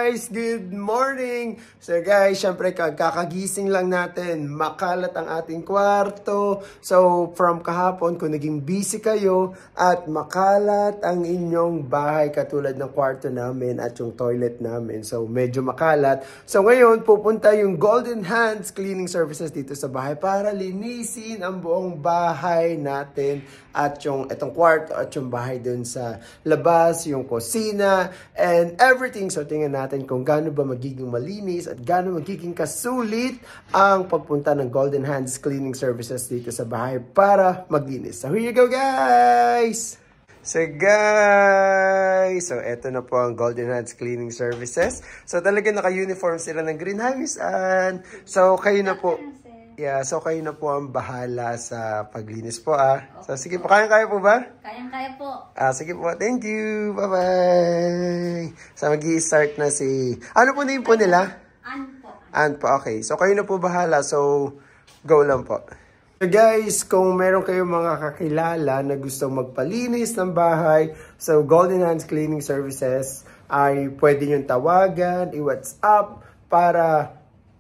guys! Good morning! So guys, syempre kakagising lang natin. Makalat ang ating kwarto. So from kahapon, kung naging busy kayo at makalat ang inyong bahay katulad ng kwarto namin at yung toilet namin. So medyo makalat. So ngayon, pupunta yung Golden Hands Cleaning Services dito sa bahay para linisin ang buong bahay natin at yung itong kwarto at yung bahay dun sa labas, yung kusina, and everything. So tingnan natin kung gaano ba magiging malinis at gaano magiging kasulit ang pagpunta ng Golden Hands Cleaning Services dito sa bahay para maglinis. So here you go guys! So guys, so eto na po ang Golden Hands Cleaning Services. So talaga naka-uniform sila ng green. Hi Miss Ann! So kayo na po. Yeah, so kayo na po ang bahala sa paglinis po So sige po, kaya po ba? Kayang-kaya po. Sige po, thank you. Bye-bye. So mag-i-start na si... Ano po name po nila? Ann po. Ann po, okay. So kayo na po bahala. So go lang po. So guys, kung meron kayong mga kakilala na gustong magpalinis ng bahay, so Golden Hands Cleaning Services ay pwede nyo tawagan, i-WhatsApp para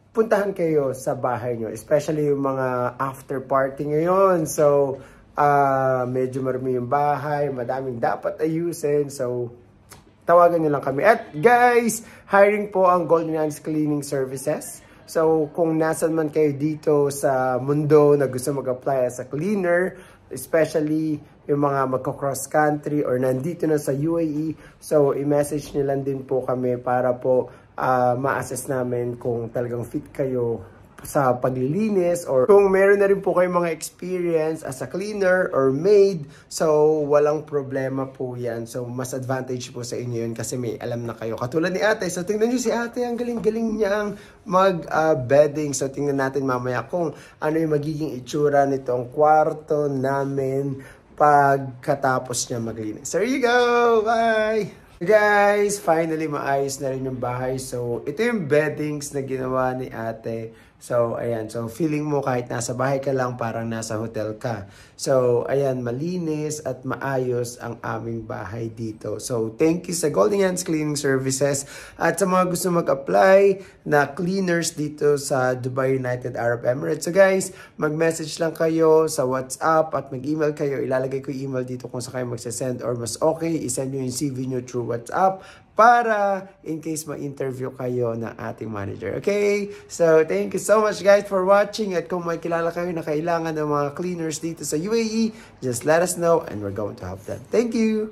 puntahan kayo sa bahay nyo. Especially yung mga after party ngayon. So, medyo marami yung bahay, madaming dapat ayusin. So, tawagan nyo lang kami. At guys, hiring po ang Golden Hands Cleaning Services. So, kung nasan man kayo dito sa mundo na gusto mag-apply as a cleaner, especially yung mga magko-cross country or nandito na sa UAE, so i-message nyo lang din po kami para po ma-assess namin kung talagang fit kayo sa paglilinis, or kung meron na rin po kayong mga experience as a cleaner or maid, so walang problema po yan. So mas advantage po sa inyo yun kasi may alam na kayo. Katulad ni ate, so tingnan nyo si ate, ang galing-galing niyang mag-bedding. So tingnan natin mamaya kung ano yung magiging itsura nitong kwarto namin pagkatapos niya maglinis. So here you go! Bye! Guys, finally maayos na rin yung bahay. So, ito yung beddings na ginawa ni ate. So, ayan. So, feeling mo kahit nasa bahay ka lang, parang nasa hotel ka. So, ayan, malinis at maayos ang aming bahay dito. So, thank you sa Golden Hands Cleaning Services. At sa mga gusto mag-apply na cleaners dito sa Dubai United Arab Emirates. So, guys, mag-message lang kayo sa WhatsApp at mag-email kayo. Ilalagay ko yung email dito kung sa kayo magsasend, or mas okay, isend nyo yung CV nyo through WhatsApp para in case ma-interview kayo ng ating manager. Okay? So, thank you so much guys for watching. At kung may kilala kayo na kailangan ng mga cleaners dito sa UAE, just let us know and we're going to help them. Thank you!